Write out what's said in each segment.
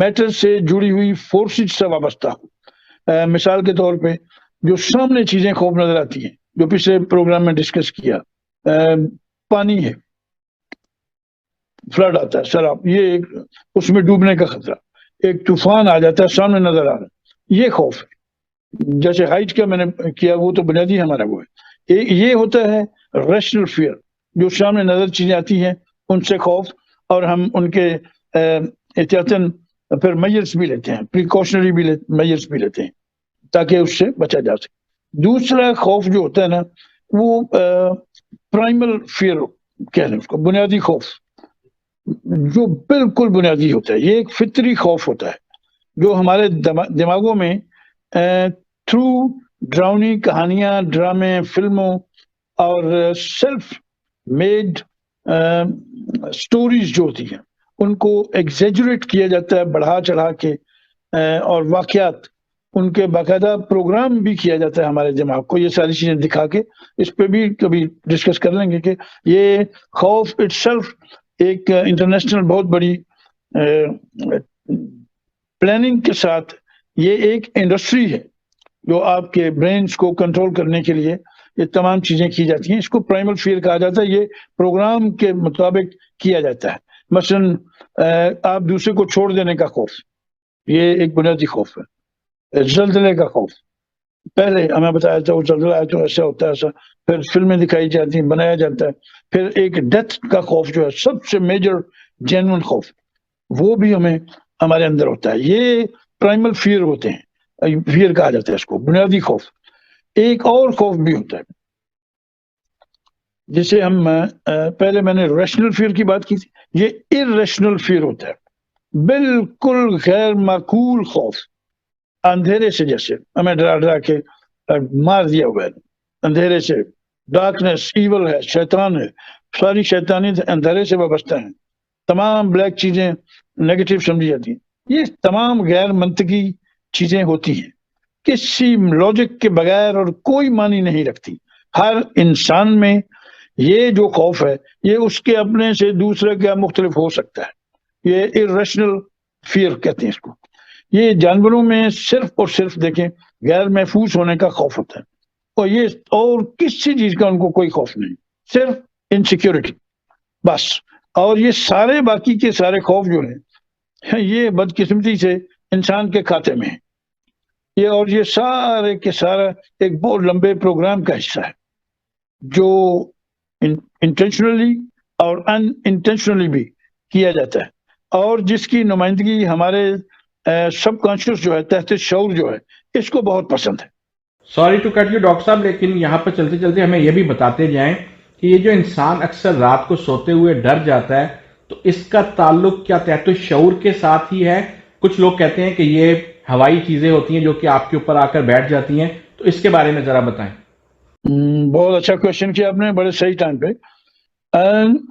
Metre سے جڑی ہوئی فورسز سے وابستہ ہو. مثال کے طور پہ جو سامنے چیزیں خوف نظر آتی ہیں جو پچھلے پروگرام میں ڈسکس کیا, پانی ہے, فلڈ آتا ہے, سیلاب, یہ اس میں ڈوبنے کا خطرہ, ایک طوفان آ جاتا ہے سامنے نظر آ رہا ہے, یہ خوف ہے. جیسے ہائٹ کا میں نے کیا وہ تو بنیادی ہمارا وہ ہے. یہ ہوتا ہے ریشنل فیئر, جو سامنے نظر چیزیں آتی ہیں ان سے خوف, اور ہم ان کے احتیاطاً پھر میجرز بھی لیتے ہیں, پریکاشنری بھی میجرز بھی لیتے ہیں تاکہ اس سے بچا جا سکے. دوسرا خوف جو ہوتا ہے نا وہ پرائمل فیئر کہہ لیں اس کو, بنیادی خوف, جو بالکل بنیادی ہوتا ہے. یہ ایک فطری خوف ہوتا ہے جو ہمارے دماغوں میں تھرو ڈراؤنی کہانیاں, ڈرامے, فلموں اور سیلف میڈ سٹوریز جو ہوتی ہیں ان کو ایگزیجریٹ کیا جاتا ہے, بڑھا چڑھا کے, اور واقعات ان کے باقاعدہ پروگرام بھی کیا جاتا ہے ہمارے دماغ کو, یہ ساری چیزیں دکھا کے. اس پہ بھی کبھی ڈسکس کر لیں گے کہ یہ خوف اٹ سیلف ایک انٹرنیشنل بہت بڑی پلاننگ کے ساتھ یہ ایک انڈسٹری ہے جو آپ کے برینز کو کنٹرول کرنے کے لیے یہ تمام چیزیں کی جاتی ہیں. اس کو پرائمل فیئر کہا جاتا ہے. یہ پروگرام کے مطابق کیا جاتا ہے. مثلاً آپ دوسرے کو چھوڑ دینے کا خوف, یہ ایک بنیادی خوف ہے. زلزلے کا خوف, پہلے ہمیں بتایا تھا وہ زلزلہ آیا تو ایسا ہوتا ہے ایسا, پھر فلمیں دکھائی جاتی ہیں, بنایا جاتا ہے. پھر ایک ڈیتھ کا خوف جو ہے سب سے میجر جینون خوف, وہ بھی ہمارے اندر ہوتا ہے. یہ پرائمل فیئر ہوتے ہیں, فیئر کہا جاتا ہے اس کو, بنیادی خوف. ایک اور خوف بھی ہوتا ہے جسے ہم پہلے میں نے ریشنل فیئر کی بات کی تھی, یہ ارریشنل فیئر ہوتا ہے, بالکل غیر معقول خوف. اندھیرے سے, جیسے ہمیں ڈرا ڈرا کے مار دیا ہوا ہے, اندھیرے سے, ڈارکنیس, ایول ہے, شیطان ہے, ساری شیطانی اندھیرے سے وابستہ ہیں. تمام بلیک چیزیں نیگیٹو سمجھی جاتی ہیں. یہ تمام غیر منطقی چیزیں ہوتی ہیں, کسی لاجک کے بغیر, اور کوئی معنی نہیں رکھتی. ہر انسان میں یہ جو خوف ہے یہ اس کے اپنے سے دوسرے کا مختلف ہو سکتا ہے. یہ ارریشنل فیئر کہتے ہیں اس کو. یہ جانوروں میں صرف اور صرف دیکھیں غیر محفوظ ہونے کا خوف ہوتا ہے, اور یہ اور کسی چیز کا ان کو کوئی خوف نہیں, صرف انسیکیورٹی بس. اور یہ سارے باقی کے سارے خوف جو ہیں یہ بدقسمتی سے انسان کے کھاتے میں ہے. یہ اور یہ سارے کے سارا ایک بہت لمبے پروگرام کا حصہ ہے جو انٹینشنلی اور ان انٹینشنلی بھی کیا جاتا ہے, اور جس کی نمائندگی ہمارے سب کانشیس جو ہے, تحت شعور جو ہے, اس کو بہت پسند ہے. Sorry to cut you doctor صاحب, لیکن یہاں پر چلتے چلتے ہمیں یہ بھی بتاتے جائیں کہ یہ جو انسان اکثر رات کو سوتے ہوئے ڈر جاتا ہے تو اس کا تعلق کیا تحت شعور کے ساتھ ہی ہے؟ کچھ لوگ کہتے ہیں کہ یہ ہوائی چیزیں ہوتی ہیں جو کہ آپ کے اوپر آ کر بیٹھ جاتی ہیں, تو اس کے بارے میں ذرا بتائیں. بہت اچھا کوشچن کیا آپ نے, بڑے صحیح ٹائم پہ.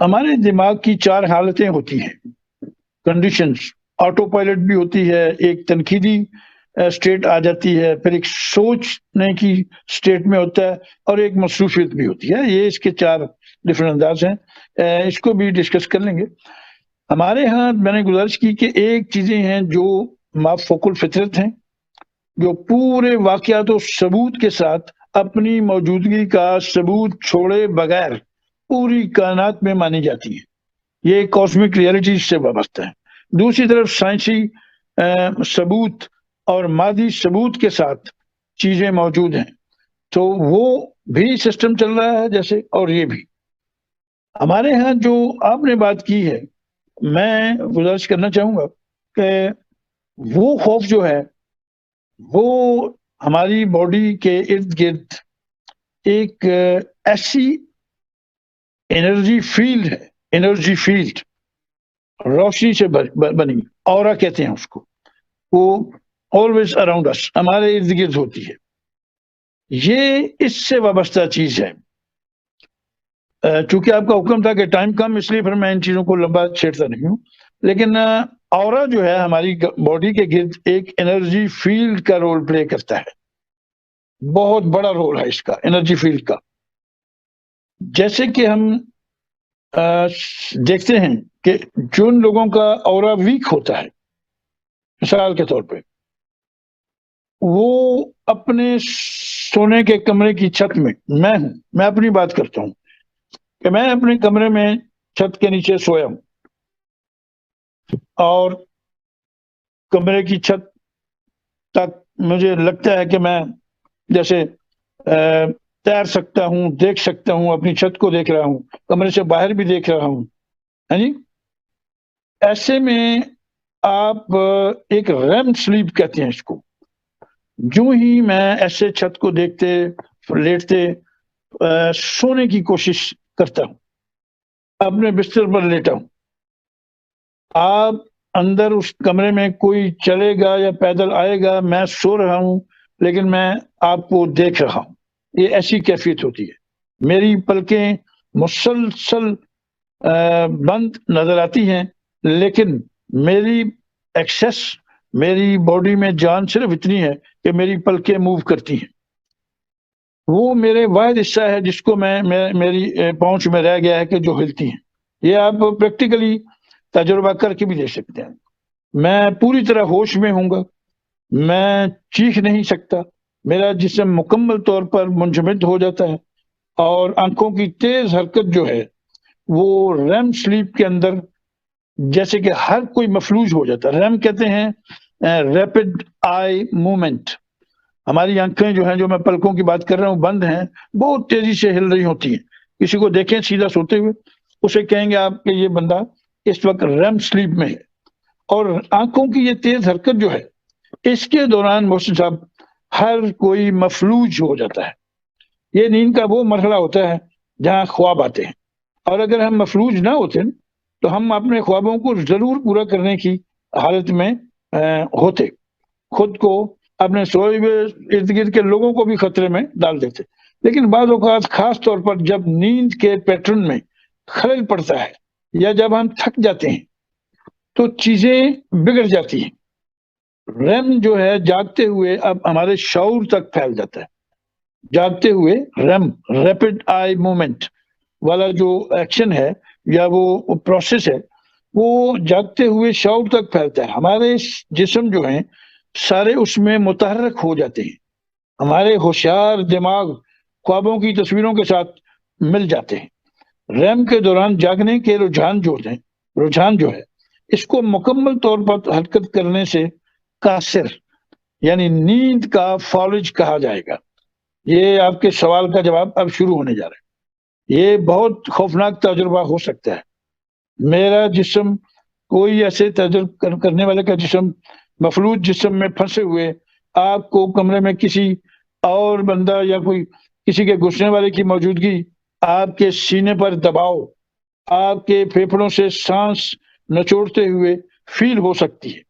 ہمارے دماغ کی 4 حالتیں ہوتی ہیں, کنڈیشنز. آٹو پائلٹ بھی ہوتی ہے, ایک تنقیدی اسٹیٹ آ جاتی ہے, پھر ایک سوچنے کی اسٹیٹ میں ہوتا ہے, اور ایک مصروفیت بھی ہوتی ہے. یہ اس کے 4 ڈفرنٹ انداز ہیں, اس کو بھی ڈسکس کر لیں گے. ہمارے ہاں میں نے گزارش کی کہ ایک چیزیں ہیں جو مافوق الفطرت ہیں, جو پورے واقعات و ثبوت کے ساتھ اپنی موجودگی کا ثبوت چھوڑے بغیر پوری کائنات میں مانی جاتی ہیں. یہ کاسمک ریئلٹی سے وابستہ ہے. دوسری طرف سائنسی ثبوت اور مادی ثبوت کے ساتھ چیزیں موجود ہیں, تو وہ بھی سسٹم چل رہا ہے جیسے, اور یہ بھی. ہمارے ہاں جو آپ نے بات کی ہے, میں گزارش کرنا چاہوں گا کہ وہ خوف جو ہے وہ ہماری باڈی کے ارد گرد ایک ایسی انرجی فیلڈ ہے, انرجی فیلڈ روشنی سے بنی, اورا کہتے ہیں اس کو, وہ آلویز اراؤنڈ اس, ہمارے ارد گرد ہوتی ہے. یہ اس سے وابستہ چیز ہے. چونکہ آپ کا حکم تھا کہ ٹائم کم, اس لیے پھر میں ان چیزوں کو لمبا چھیڑتا نہیں ہوں, لیکن اورا جو ہے ہماری باڈی کے گرد ایک انرجی فیلڈ کا رول پلے کرتا ہے. بہت بڑا رول ہے اس کا, انرجی فیلڈ کا. جیسے کہ ہم دیکھتے ہیں کہ جن لوگوں کا اورا ویک ہوتا ہے مثال کے طور پہ وہ اپنے سونے کے کمرے کی چھت میں، میں اپنی بات کرتا ہوں کہ میں اپنے کمرے میں چھت کے نیچے سویا ہوں اور کمرے کی چھت تک مجھے لگتا ہے کہ میں جیسے تیر سکتا ہوں، دیکھ سکتا ہوں، اپنی چھت کو دیکھ رہا ہوں، کمرے سے باہر بھی دیکھ رہا ہوں، ہاں جی. ایسے میں آپ ایک ریم سلیپ کہتے ہیں اس کو. جو ہی میں ایسے چھت کو دیکھتے لیٹتے سونے کی کوشش کرتا ہوں، اپنے بستر پر لیٹا ہوں، آپ اندر اس کمرے میں کوئی چلے گا یا پیدل آئے گا، میں سو رہا ہوں لیکن میں آپ کو دیکھ رہا ہوں. یہ ایسی کیفیت ہوتی ہے. میری پلکیں مسلسل بند نظر آتی ہیں لیکن میری ایکسس، میری باڈی میں جان صرف اتنی ہے کہ میری پلکیں موو کرتی ہیں. وہ میرے واحد حصہ ہے جس کو میری پہنچ میں رہ گیا ہے کہ جو ہلتی ہیں. یہ آپ پریکٹیکلی تجربہ کر کے بھی دیکھ سکتے ہیں. میں پوری طرح ہوش میں ہوں گا، میں چیخ نہیں سکتا، میرا جسم مکمل طور پر منجمد ہو جاتا ہے اور آنکھوں کی تیز حرکت جو ہے وہ ریم سلیپ کے اندر جیسے کہ ہر کوئی مفلوج ہو جاتا ہے. ریم کہتے ہیں ریپڈ آئی موومنٹ. ہماری آنکھیں جو ہیں، جو میں پلکوں کی بات کر رہا ہوں، بند ہیں، بہت تیزی سے ہل رہی ہوتی ہیں. کسی کو دیکھیں سیدھا سوتے ہوئے، اسے کہیں گے آپ کہ یہ بندہ اس وقت ریم سلیپ میں ہے. اور آنکھوں کی یہ تیز حرکت جو ہے، اس کے دوران محسن صاحب ہر کوئی مفلوج ہو جاتا ہے. یہ نیند کا وہ مرحلہ ہوتا ہے جہاں خواب آتے ہیں، اور اگر ہم مفلوج نہ ہوتے تو ہم اپنے خوابوں کو ضرور پورا کرنے کی حالت میں ہوتے، خود کو، اپنے سوئے ہوئے ارد گرد کے لوگوں کو بھی خطرے میں ڈال دیتے. لیکن بعض اوقات خاص طور پر جب نیند کے پیٹرن میں خلل پڑتا ہے یا جب ہم تھک جاتے ہیں تو چیزیں بگڑ جاتی ہیں. ریم جو ہے جاگتے ہوئے اب ہمارے شعور تک پھیل جاتا ہے. جاگتے ہوئے ریم، ریپڈ آئی موومنٹ والا جو ایکشن ہے یا وہ پروسیس ہے، وہ جاگتے ہوئے شعور تک پھیلتا ہے. ہمارے جسم جو ہیں سارے اس میں متحرک ہو جاتے ہیں. ہمارے ہوشیار دماغ خوابوں کی تصویروں کے ساتھ مل جاتے ہیں. ریم کے دوران جاگنے کے رجحان جو ہے اس کو مکمل طور پر حرکت کرنے سے قاصر یعنی نیند کا فالج کہا جائے گا. یہ آپ کے سوال کا جواب اب شروع ہونے جا رہا ہے. یہ بہت خوفناک تجربہ ہو سکتا ہے. میرا جسم، کوئی ایسے تجربہ کرنے والے کا جسم مفلوج جسم میں پھنسے ہوئے آپ کو کمرے میں کسی اور بندہ یا کوئی کسی کے گھسنے والے کی موجودگی آپ کے سینے پر دباؤ، آپ کے پھیپھڑوں سے سانس نچوڑتے ہوئے فیل ہو سکتی ہے.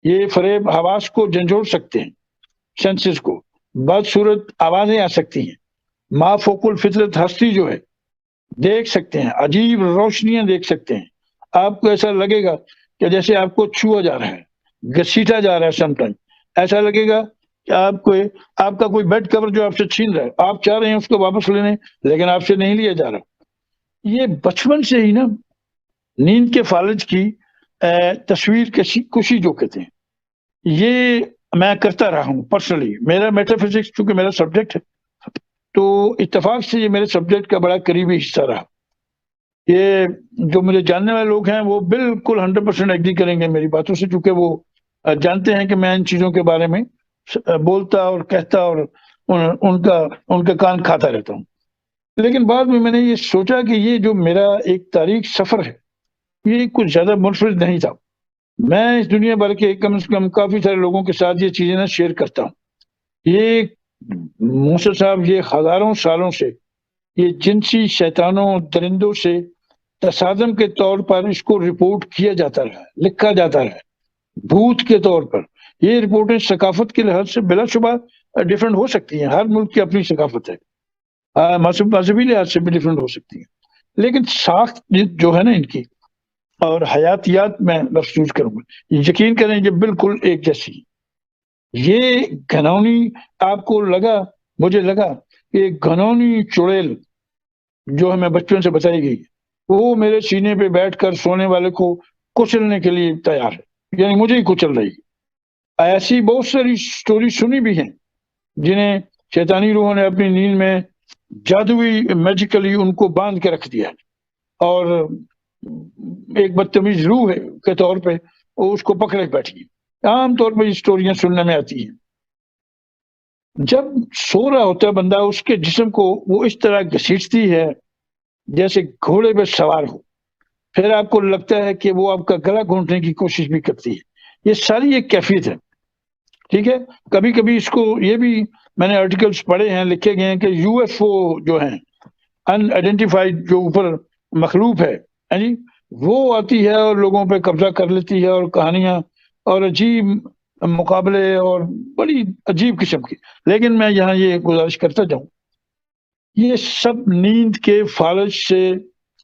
یہ فریب حواس کو جھنجھوڑ سکتے ہیں، سینسز کو. بدصورت آوازیں آ سکتی ہیں. ما فوق الفطرت ہستی جو ہے دیکھ سکتے ہیں، عجیب روشنیاں دیکھ سکتے ہیں. آپ کو ایسا لگے گا کہ جیسے آپ کو چھوا جا رہا ہے، گھسیٹا جا رہا ہے. سم ٹائم ایسا لگے گا کہ آپ کا کوئی بیڈ کور جو آپ سے چھین رہا ہے، آپ چاہ رہے ہیں اس کو واپس لینے لیکن آپ سے نہیں لیا جا رہا. یہ بچپن سے ہی نا نیند کے فالج کی تصویر کشی جو کہتے ہیں، یہ میں کرتا رہا ہوں پرسنلی. میرا میٹا فزکس چونکہ میرا سبجیکٹ ہے تو اتفاق سے یہ میرے سبجیکٹ کا بڑا قریبی حصہ رہا. یہ جو مجھے جاننے والے لوگ ہیں وہ بالکل 100% ایگری کریں گے میری باتوں سے، چونکہ وہ جانتے ہیں کہ میں ان چیزوں کے بارے میں بولتا اور کہتا اور ان کا کان کھاتا رہتا ہوں. لیکن بعد میں نے یہ سوچا کہ یہ جو میرا ایک تاریخ سفر ہے یہ کچھ زیادہ منفرد نہیں تھا. میں اس دنیا بھر کے کم سے کم کافی سارے لوگوں کے ساتھ یہ چیزیں نہ شیئر کرتا ہوں. یہ موسیٰ صاحب، یہ ہزاروں سالوں سے یہ جنسی شیطانوں درندوں سے تصادم کے طور پر اس کو رپورٹ کیا جاتا رہا، لکھا جاتا رہا. بھوت کے طور پر یہ رپورٹیں ثقافت کے لحاظ سے بلا شبہ ڈفرینٹ ہو سکتی ہیں. ہر ملک کی اپنی ثقافت ہے، مذہبی لحاظ سے بھی ڈفرینٹ ہو سکتی ہیں، لیکن ساخت جو ہے نا ان کی اور حیاتیات میں لفظ یوز کروں گا، یقین کریں یہ بالکل ایک جیسی. یہ گھنونی آپ کو لگا، مجھے لگا کہ گھنونی چڑیل جو ہمیں بچپن سے بتائی گئی وہ میرے سینے پہ بیٹھ کر سونے والے کو کچلنے کے لیے تیار ہے، یعنی مجھے ہی کچل رہی ہے. ایسی بہت ساری سٹوری سنی بھی ہیں جنہیں شیطانی روحوں نے اپنی نیند میں جادوئی میجیکلی ان کو باندھ کے رکھ دیا اور ایک بدتمیز روح ہے کے طور پہ وہ اس کو پکڑے بیٹھی ہے۔ عام طور پہ یہ سٹوریاں سننے میں آتی ہیں۔ جب سو رہا ہوتا ہے بندہ، اس کے جسم کو وہ اس طرح گھسیٹتی ہے جیسے گھوڑے پہ سوار ہو، پھر آپ کو لگتا ہے کہ وہ آپ کا گلا گھونٹنے کی کوشش بھی کرتی ہے۔ یہ ساری ایک کیفیت ہے، ٹھیک ہے۔ کبھی کبھی اس کو یہ بھی میں نے آرٹیکلز پڑھے ہیں، لکھے گئے ہیں کہ یو ایف او جو ہیں، ان آئیڈینٹیفائڈ جو اوپر مخلوق ہے جی، وہ آتی ہے اور لوگوں پہ قبضہ کر لیتی ہے، اور کہانیاں اور عجیب مقابلے اور بڑی عجیب قسم کی۔ لیکن میں یہاں یہ گزارش کرتا جاؤں، یہ سب نیند کے فالج سے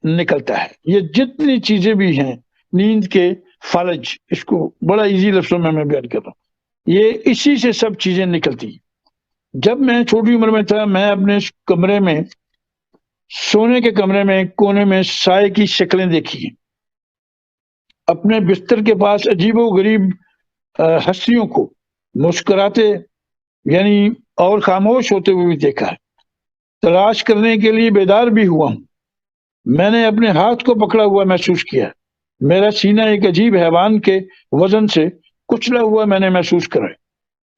نکلتا ہے۔ یہ جتنی چیزیں بھی ہیں نیند کے فالج، اس کو بڑا ایزی لفظوں میں بیان کر رہا ہوں، یہ اسی سے سب چیزیں نکلتی ہیں۔ جب میں چھوٹی عمر میں تھا، میں اپنے کمرے میں، سونے کے کمرے میں کونے میں سائے کی شکلیں دیکھی ہیں۔ اپنے بستر کے پاس عجیب و غریب ہستیوں کو مسکراتے یعنی اور خاموش ہوتے ہوئے بھی دیکھا ہے۔ تلاش کرنے کے لیے بیدار بھی ہوا ہوں۔ میں نے اپنے ہاتھ کو پکڑا ہوا محسوس کیا، میرا سینہ ایک عجیب حیوان کے وزن سے کچلا ہوا میں نے محسوس کرا۔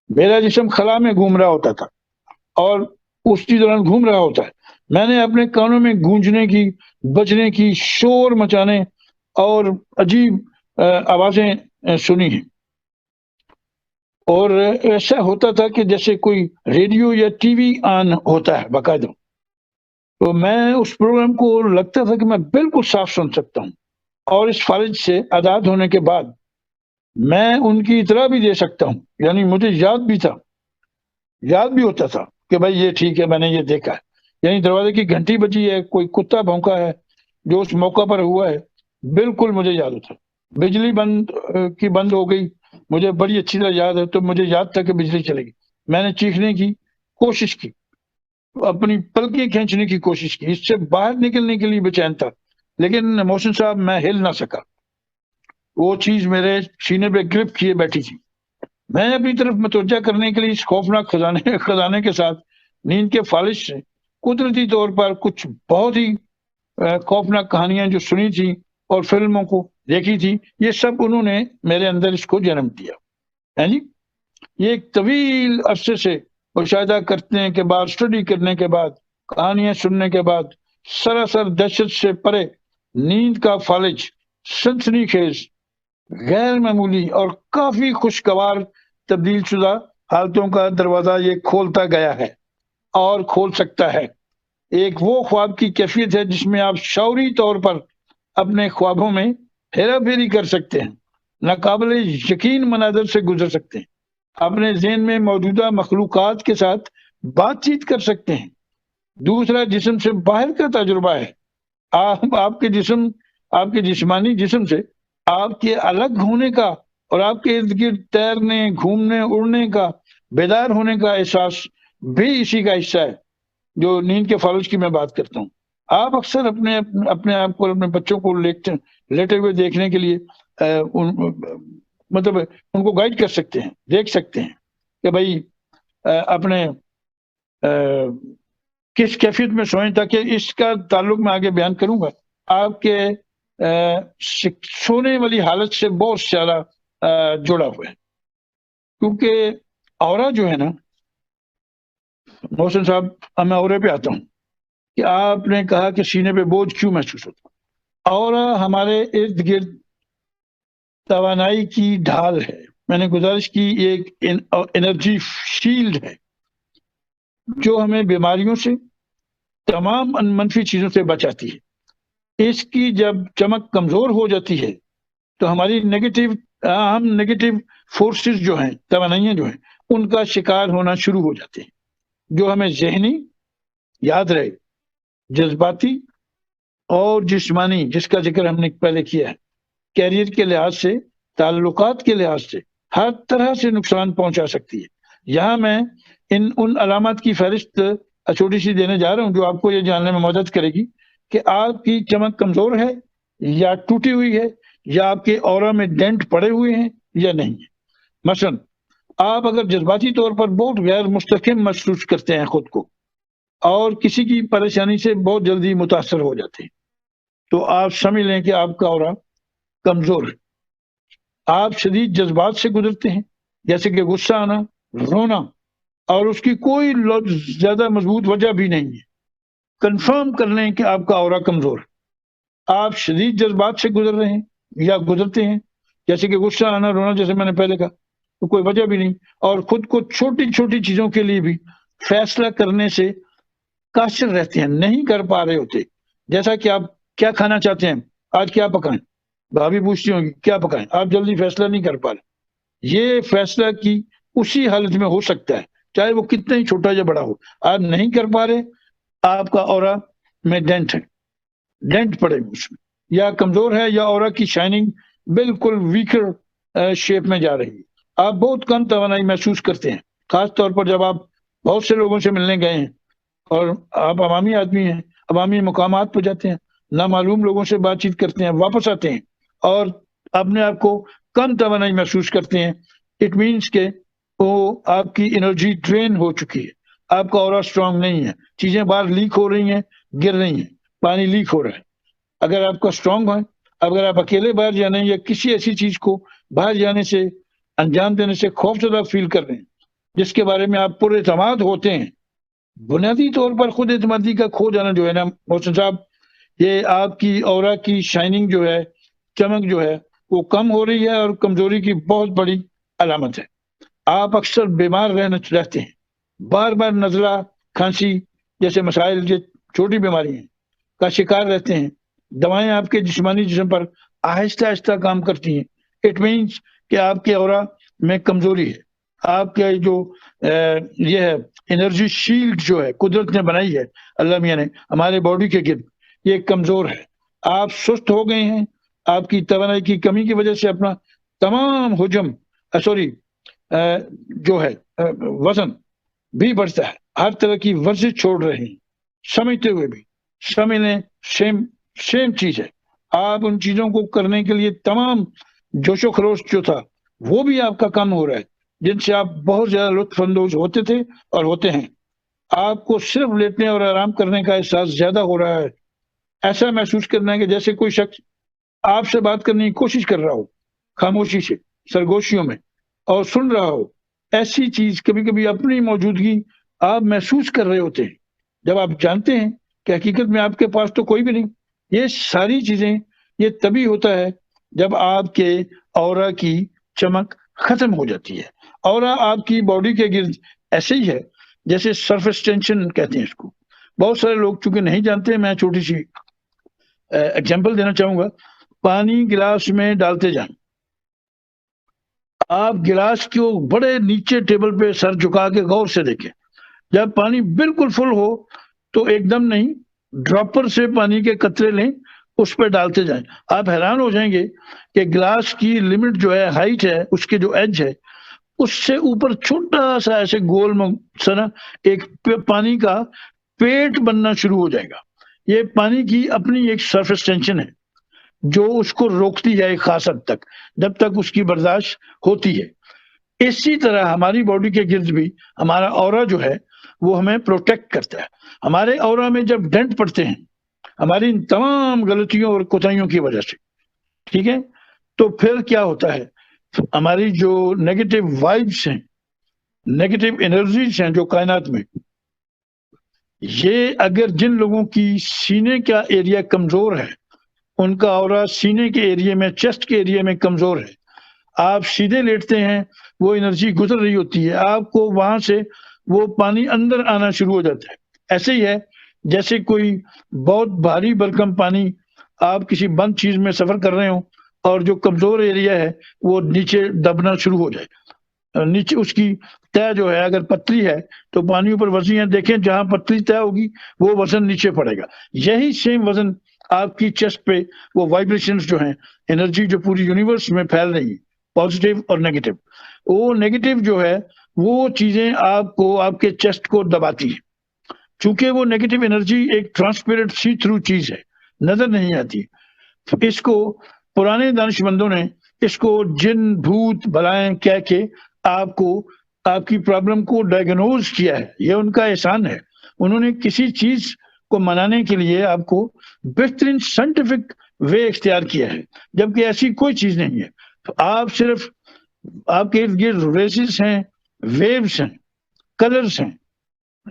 میرا جسم خلا میں گھوم رہا ہوتا تھا اور اسی دوران گھوم رہا ہوتا ہے۔ میں نے اپنے کانوں میں گونجنے کی، بجنے کی، شور مچانے اور عجیب آوازیں سنی ہیں، اور ایسا ہوتا تھا کہ جیسے کوئی ریڈیو یا ٹی وی آن ہوتا ہے باقاعدہ۔ تو میں اس پروگرام کو لگتا تھا کہ میں بالکل صاف سن سکتا ہوں، اور اس فالج سے آزاد ہونے کے بعد میں ان کی اطلاع بھی دے سکتا ہوں، یعنی مجھے یاد بھی ہوتا تھا کہ بھائی یہ ٹھیک ہے، میں نے یہ دیکھا ہے۔ یعنی دروازے کی گھنٹی بجی ہے، کوئی کتا بھونکا ہے جو اس موقع پر ہوا ہے، بالکل مجھے یاد ہوتا۔ بجلی بند ہو گئی، مجھے بڑی اچھی طرح یاد ہے، تو مجھے یاد تھا کہ بجلی چلے گی۔ میں نے چیخنے کی کوشش کی، اپنی پلکیں کھینچنے کی کوشش کی، اس سے باہر نکلنے کے لیے بے چین تھا، لیکن محسن صاحب میں ہل نہ سکا۔ وہ چیز میرے سینے پہ گرپ کیے بیٹھی تھی۔ میں اپنی طرف متوجہ کرنے کے لیے اس خوفناک خزانے کے ساتھ نیند کے فالج سے قدرتی طور پر کچھ بہت ہی خوفناک کہانیاں جو سنی تھی اور فلموں کو دیکھی تھی، یہ سب انہوں نے میرے اندر اس کو جنم دیا ہے جی۔ یہ ایک طویل عرصے سے مشاہدہ کرنے کے بعد، اسٹڈی کرنے کے بعد، کہانیاں سننے کے بعد، سراسر دہشت سے پرے نیند کا فالج سنسنی خیز، غیر معمولی اور کافی خوشگوار تبدیل شدہ حالتوں کا دروازہ یہ کھولتا گیا ہے اور کھول سکتا ہے۔ ایک وہ خواب کی کیفیت ہے جس میں آپ شعوری طور پر اپنے خوابوں میں ہیرا پھیری کر سکتے ہیں، ناقابل یقین مناظر سے گزر سکتے ہیں، اپنے ذہن میں موجودہ مخلوقات کے ساتھ بات چیت کر سکتے ہیں۔ دوسرا جسم سے باہر کا تجربہ ہے۔ آپ کے جسمانی جسم سے آپ کے الگ ہونے کا اور آپ کے ارد گرد تیرنے، گھومنے، اڑنے کا، بیدار ہونے کا احساس بھی اسی کا حصہ ہے جو نیند کے فالج کی میں بات کرتا ہوں۔ آپ اکثر اپنے آپ کو، اپنے بچوں کو لیٹے ہوئے دیکھنے کے لیے مطلب ان کو گائیڈ کر سکتے ہیں، دیکھ سکتے ہیں کہ بھائی اپنے کس کیفیت میں سوئیں، تاکہ اس کا تعلق میں آگے بیان کروں گا۔ آپ کے سونے والی حالت سے بہت زیادہ جڑا ہوا ہے، کیونکہ اورا جو ہے نا محسن صاحب، میں اورے پہ آتا ہوں کہ آپ نے کہا کہ سینے پہ بوجھ کیوں محسوس ہوتا۔ اورا ہمارے ارد گرد توانائی کی ڈھال ہے۔ میں نے گزارش کی، ایک انرجی شیلڈ ہے جو ہمیں بیماریوں سے، تمام منفی چیزوں سے بچاتی ہے۔ اس کی جب چمک کمزور ہو جاتی ہے تو ہماری ہم نیگیٹو فورسز جو ہیں، توانائیاں جو ہیں، ان کا شکار ہونا شروع ہو جاتے ہیں، جو ہمیں ذہنی، یاد رہے، جذباتی اور جسمانی، جس کا ذکر ہم نے پہلے کیا ہے، کیریئر کے لحاظ سے، تعلقات کے لحاظ سے ہر طرح سے نقصان پہنچا سکتی ہے۔ یہاں میں ان علامات کی فہرست چھوٹی سی دینے جا رہا ہوں جو آپ کو یہ جاننے میں مدد کرے گی کہ آپ کی چمک کمزور ہے یا ٹوٹی ہوئی ہے، یا آپ کے اورا میں ڈینٹ پڑے ہوئے ہیں یا نہیں ہے۔ مثلا آپ اگر جذباتی طور پر بہت غیر مستحکم محسوس کرتے ہیں خود کو اور کسی کی پریشانی سے بہت جلدی متاثر ہو جاتے ہیں تو آپ سمجھ لیں کہ آپ کا اورا کمزور ہے. آپ شدید جذبات سے گزرتے ہیں جیسے کہ غصہ آنا، رونا، اور اس کی کوئی زیادہ مضبوط وجہ بھی نہیں ہے. کنفرم کر لیں کہ آپ کا اورا کمزور ہے. آپ شدید جذبات سے گزر رہے ہیں یا گزرتے ہیں جیسے کہ غصہ آنا، رونا، جیسے میں نے پہلے کہا، تو کوئی وجہ بھی نہیں، اور خود کو چھوٹی چھوٹی چیزوں کے لیے بھی فیصلہ کرنے سے قاصر رہتے ہیں، نہیں کر پا رہے ہوتے. جیسا کہ آپ کیا کھانا چاہتے ہیں، آج کیا پکائیں، بھابھی پوچھتی ہوں گی کیا پکائیں، آپ جلدی فیصلہ نہیں کر پا رہے. یہ فیصلہ کی اسی حالت میں ہو سکتا ہے چاہے وہ کتنا ہی چھوٹا یا بڑا ہو. آپ نہیں کر پا رہے، آپ کا اورا میں ڈینٹ ہے، ڈینٹ پڑے گا اس میں، یا کمزور ہے، یا اورا کی شائننگ بالکل ویکر شیپ میں جا رہی ہے. آپ بہت کم توانائی محسوس کرتے ہیں، خاص طور پر جب آپ بہت سے لوگوں سے ملنے گئے ہیں اور آپ عوامی آدمی ہیں، عوامی مقامات پہ جاتے ہیں، نامعلوم لوگوں سے بات چیت کرتے ہیں، واپس آتے ہیں اور اپنے آپ کو کم توانائی محسوس کرتے ہیں. اٹ مینس کہ وہ آپ کی انرجی ڈرین ہو چکی ہے، آپ کا اورا اسٹرانگ نہیں ہے، چیزیں باہر لیک ہو رہی ہیں، گر رہی ہیں، پانی لیک ہو رہا ہے. اگر آپ کا اسٹرانگ ہے، اگر آپ اکیلے باہر جانے یا کسی ایسی چیز کو باہر جانے سے انجام دینے سے خوف زدہ فیل کر رہے ہیں جس کے بارے میں آپ پر اعتماد ہوتے ہیں، بنیادی طور پر خود اعتمادی کا کھو جانا جو ہے نا محسن صاحب، یہ آپ کی اورا کی شائننگ جو ہے، چمک جو ہے، وہ کم ہو رہی ہے اور کمزوری کی بہت بڑی علامت ہے. آپ اکثر بیمار رہتے ہیں، بار بار نزلہ، کھانسی جیسے مسائل، جو چھوٹی بیماری ہیں، کا شکار رہتے ہیں. دوائیں آپ کے جسمانی جسم پر آہستہ آہستہ کام کرتی ہیں. اٹ مینس کہ آپ کے اورا میں کمزوری ہے. آپ کا جو یہ ہے انرجی شیلڈ جو ہے قدرت نے بنائی ہے، اللہ میاں نے ہمارے باڈی کے گرد، یہ کمزور ہے. آپ سست ہو گئے ہیں، آپ کی توانائی کی کمی کی وجہ سے اپنا تمام حجم جو ہے وزن بھی بڑھتا ہے. ہر طرح کی ورزش چھوڑ رہے ہیں سمجھتے ہوئے بھی. سمجھ لیں سیم چیز ہے. آپ ان چیزوں کو کرنے کے لیے تمام جوش و خروش جو تھا وہ بھی آپ کا کم ہو رہا ہے جن سے آپ بہت زیادہ لطف اندوز ہوتے تھے اور ہوتے ہیں. آپ کو صرف لیٹنے اور آرام کرنے کا احساس زیادہ ہو رہا ہے. ایسا محسوس کرنا ہے کہ جیسے کوئی شخص آپ سے بات کرنے کی کوشش کر رہا ہو خاموشی سے، سرگوشیوں میں، اور سن رہا ہو. ایسی چیز کبھی کبھی اپنی موجودگی آپ محسوس کر رہے ہوتے ہیں جب آپ جانتے ہیں کہ حقیقت میں آپ کے پاس تو کوئی بھی نہیں. یہ ساری چیزیں یہ تبھی ہوتا ہے جب آپ کے اورا کی چمک ختم ہو جاتی ہے. اورا آپ کی باڈی کے گرد ایسے ہی ہے جیسے سرفیس ٹینشن کہتے ہیں اس کو. بہت سارے لوگ چونکہ نہیں جانتے، میں چھوٹی سی اگزامپل دینا چاہوں گا. پانی گلاس میں ڈالتے جائیں، آپ گلاس کو بڑے نیچے ٹیبل پہ سر جھکا کے غور سے دیکھیں. جب پانی بالکل فل ہو تو ایک دم نہیں، ڈراپر سے پانی کے قطرے لیں، اس پہ ڈالتے جائیں. آپ حیران ہو جائیں گے کہ گلاس کی لمٹ جو ہے، ہائٹ ہے، اس کے جو ایج ہے، اس سے اوپر چھوٹا سا ایسے گول سنا ایک پانی کا پیٹ بننا شروع ہو جائے گا. یہ پانی کی اپنی ایک سرفیس ٹینشن ہے جو اس کو روکتی ہے ایک خاص حد تک، جب تک اس کی برداشت ہوتی ہے. اسی طرح ہماری باڈی کے گرد بھی ہمارا اورا جو ہے وہ ہمیں پروٹیکٹ کرتا ہے. ہمارے اورا میں جب ڈنٹ پڑتے ہیں ہماری ان تمام غلطیوں اور کوتاہیوں کی وجہ سے، ٹھیک ہے، تو پھر کیا ہوتا ہے، ہماری جو نیگیٹو وائبس ہیں، نیگیٹو انرجیز ہیں جو کائنات میں، یہ اگر جن لوگوں کی سینے کا ایریا کمزور ہے، ان کا اورا سینے کے ایریا میں، چیسٹ کے ایریا میں کمزور ہے، آپ سیدھے لیٹتے ہیں، وہ انرجی گزر رہی ہوتی ہے، آپ کو وہاں سے وہ پانی اندر آنا شروع ہو جاتا ہے. ایسے ہی ہے جیسے کوئی بہت بھاری بھرکم پانی آپ کسی بند چیز میں سفر کر رہے ہوں اور جو کمزور ایریا ہے وہ نیچے دبنا شروع ہو جائے. نیچے اس کی تہ جو ہے اگر پتلی ہے تو پانی اوپر وزن ہے، دیکھیں جہاں پتلی تہ ہوگی وہ وزن نیچے پڑے گا. یہی سیم وزن آپ کی چیسٹ پہ، وہ وائبریشنز جو ہیں، انرجی جو پوری یونیورس میں پھیل رہی ہے، پازیٹیو اور نیگیٹو، وہ نیگیٹو جو ہے وہ چیزیں آپ کو، آپ کے چیسٹ کو دباتی ہیں. چونکہ وہ نیگیٹو انرجی ایک ٹرانسپیرنٹ سی تھرو چیز ہے، نظر نہیں آتی. اس کو پرانے دانشمندوں نے اس کو جن بھوت بلائیں کہہ کے آپ کو آپ کی پرابلم کو ڈائگنوز کیا ہے، یہ ان کا احسان ہے. انہوں نے کسی چیز کو منانے کے لیے آپ کو بہترین سائنٹیفک وے اختیار کیا ہے، جبکہ ایسی کوئی چیز نہیں ہے. تو آپ صرف آپ کے ارد گرد ریسز ہیں، ویوز ہیں، کلرز ہیں،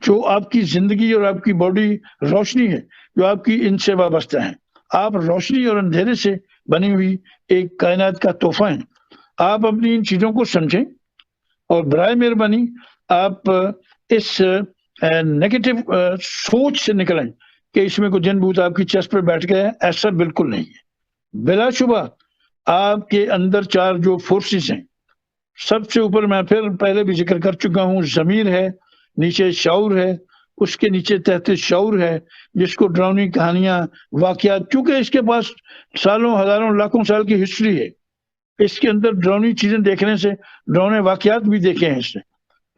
جو آپ کی زندگی اور آپ کی باڈی روشنی ہے جو آپ کی ان سے وابستہ ہیں. آپ روشنی اور اندھیرے سے بنی ہوئی ایک کائنات کا تحفہ ہیں. آپ اپنی ان چیزوں کو سمجھیں اور برائے مہربانی آپ اس نیگیٹو سوچ سے نکلیں کہ اس میں کوئی جن بھوت آپ کی چیسٹ پہ بیٹھ گیا ہے. ایسا بالکل نہیں ہے. بلا شبہ آپ کے اندر 4 جو فورسز ہیں، سب سے اوپر میں پھر پہلے بھی ذکر کر چکا ہوں، ضمیر ہے، نیچے شعور ہے، اس کے نیچے تحت شعور ہے، جس کو ڈراؤنی کہانیاں، واقعات، چونکہ اس کے پاس سالوں، ہزاروں، لاکھوں سال کی ہسٹری ہے، اس کے اندر ڈراؤنی چیزیں دیکھنے سے ڈراؤنے واقعات بھی دیکھے ہیں.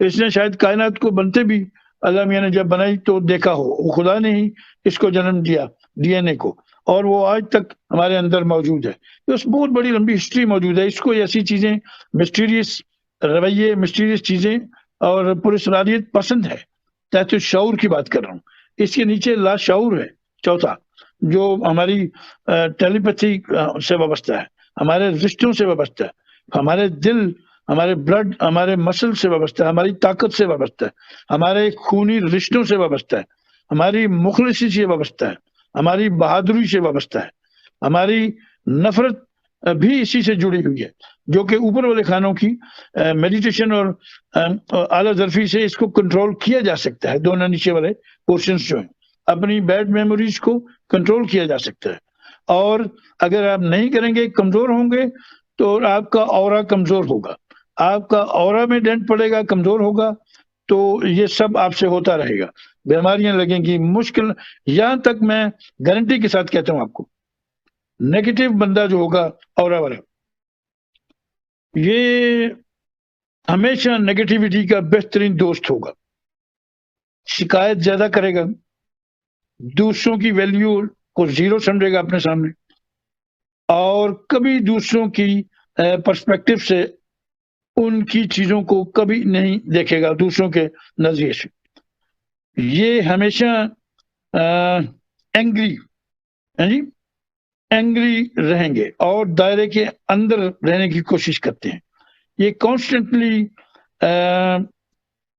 اس نے شاید کائنات کو بنتے بھی اللہ میاں نے جب بنائی تو دیکھا ہو، وہ خدا نے ہی اس کو جنم دیا، ڈی این اے کو، اور وہ آج تک ہمارے اندر موجود ہے. اس بہت بڑی لمبی ہسٹری موجود ہے. اس کو ایسی چیزیں، مسٹیریس رویے، مسٹیریس چیزیں اور پراسراریت پسند ہے. تحت شعور کی بات کر رہا ہوں. اس کے نیچے لا شعور ہے، چوتھا، جو ہماری ٹیلیپیتھی سے وابستہ ہے، ہمارے رشتوں سے وابستہ ہے، ہمارے دل، ہمارے بلڈ، ہمارے مسل سے وابستہ ہے، ہماری طاقت سے وابستہ ہے، ہمارے خونی رشتوں سے وابستہ ہے، ہماری مخلصی سے وابستہ ہے، ہماری بہادری سے وابستہ ہے، ہماری نفرت بھی اسی سے جڑی ہوئی ہے، جو کہ اوپر والے خانوں کی میڈیٹیشن اور اعلیٰ ظرفی سے اس کو کنٹرول کیا جا سکتا ہے. دونوں نیچے والے پورشنز جو ہیں، اپنی بیڈ میموریز کو کنٹرول کیا جا سکتا ہے. اور اگر آپ نہیں کریں گے، کمزور ہوں گے، تو آپ کا اورا کمزور ہوگا، آپ کا اورا میں ڈینٹ پڑے گا، کمزور ہوگا، تو یہ سب آپ سے ہوتا رہے گا. بیماریاں لگیں گی، مشکل. یہاں تک میں گارنٹی کے ساتھ کہتا ہوں آپ کو، نیگیٹو بندہ جو ہوگا اورا والا، یہ ہمیشہ نیگیٹیوٹی کا بہترین دوست ہوگا. شکایت زیادہ کرے گا، دوسروں کی ویلیو کو زیرو سمجھے گا اپنے سامنے، اور کبھی دوسروں کی پرسپیکٹو سے ان کی چیزوں کو کبھی نہیں دیکھے گا دوسروں کے نظریے سے. یہ ہمیشہ اینگری رہیں گے اور دائرے کے اندر رہنے کی کوشش کرتے ہیں. یہ کانسٹنٹلی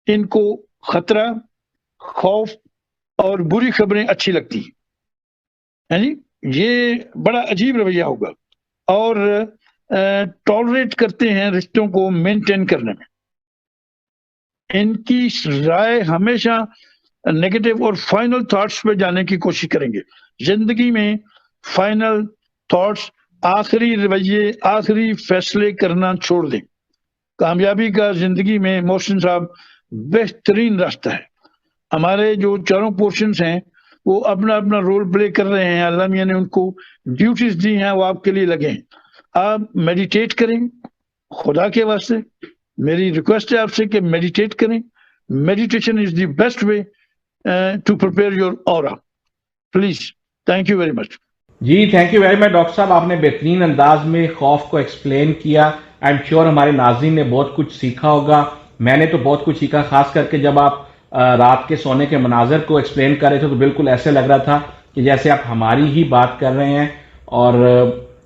ان کو خطرہ، خوف اور بری خبریں اچھی لگتی ہیں. یہ بڑا عجیب رویہ ہوگا، اور ٹالریٹ کرتے ہیں رشتوں کو مینٹین کرنے میں. ان کی رائے ہمیشہ نیگیٹو اور فائنل تھاٹس پہ جانے کی کوشش کریں گے. زندگی میں فائنل تھاٹس، آخری رویے، آخری فیصلے کرنا چھوڑ دیں. کامیابی کا زندگی میں محسن صاحب بہترین راستہ ہے. ہمارے جو 4 پورشنز ہیں وہ اپنا اپنا رول پلے کر رہے ہیں. اللہ میاں نے ان کو ڈیوٹیز دی ہیں، وہ آپ کے لیے لگے ہیں. آپ میڈیٹیٹ کریں، خدا کے واسطے میری ریکویسٹ ہے آپ سے کہ میڈیٹیٹ کریں. Meditation is the best way to prepare your aura. Please, thank you very much. جی thank you very much doctor صاحب، آپ نے بہترین انداز میں خوف کو ایکسپلین کیا. آئی ایم شیور ہمارے ناظرین نے بہت کچھ سیکھا ہوگا. میں نے تو بہت کچھ سیکھا، خاص کر کے جب آپ رات کے سونے کے مناظر کو ایکسپلین کر رہے تھے تو بالکل ایسے لگ رہا تھا کہ جیسے آپ ہماری ہی بات کر رہے ہیں. اور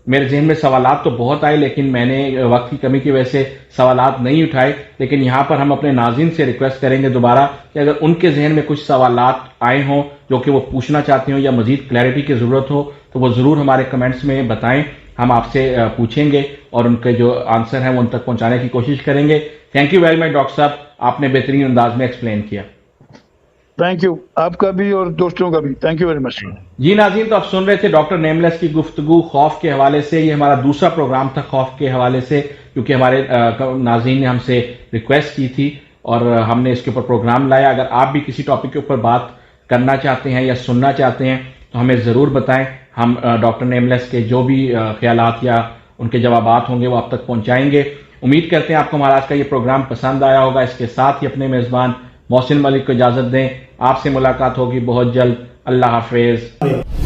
میرے ذہن میں سوالات تو بہت آئے، لیکن میں نے وقت کی کمی کی وجہ سے سوالات نہیں اٹھائے. لیکن یہاں پر ہم اپنے ناظرین سے ریکویسٹ کریں گے دوبارہ کہ اگر ان کے ذہن میں کچھ سوالات آئے ہوں جو کہ وہ پوچھنا چاہتے ہوں یا مزید کلیئرٹی کی ضرورت ہو تو وہ ضرور ہمارے کمنٹس میں بتائیں. ہم آپ سے پوچھیں گے اور ان کے جو آنسر ہیں وہ ان تک پہنچانے کی کوشش کریں گے. Thank you very much doctor صاحب، آپ نے بہترین انداز میں ایکسپلین کیا. تھینک یو، آپ کا بھی اور دوستوں کا بھی. Thank you very much. جی ناظرین، تو آپ سن رہے تھے ڈاکٹر نیم لیس کی گفتگو خوف کے حوالے سے. یہ ہمارا دوسرا پروگرام تھا خوف کے حوالے سے، کیونکہ ہمارے ناظرین نے ہم سے ریکویسٹ کی تھی اور ہم نے اس کے اوپر پروگرام لایا. اگر آپ بھی کسی ٹاپک کے اوپر بات کرنا چاہتے ہیں یا سننا چاہتے ہیں تو ہمیں ضرور بتائیں. ہم ڈاکٹر نیم لیس کے جو بھی خیالات یا ان کے جوابات ہوں گے وہ آپ تک پہنچائیں گے. امید کرتے ہیں آپ کو ہمارا آج کا یہ پروگرام پسند آیا ہوگا. اس کے ساتھ ہی اپنے میزبان محسن ملک کو اجازت دیں. آپ سے ملاقات ہوگی بہت جلد. اللہ حافظ.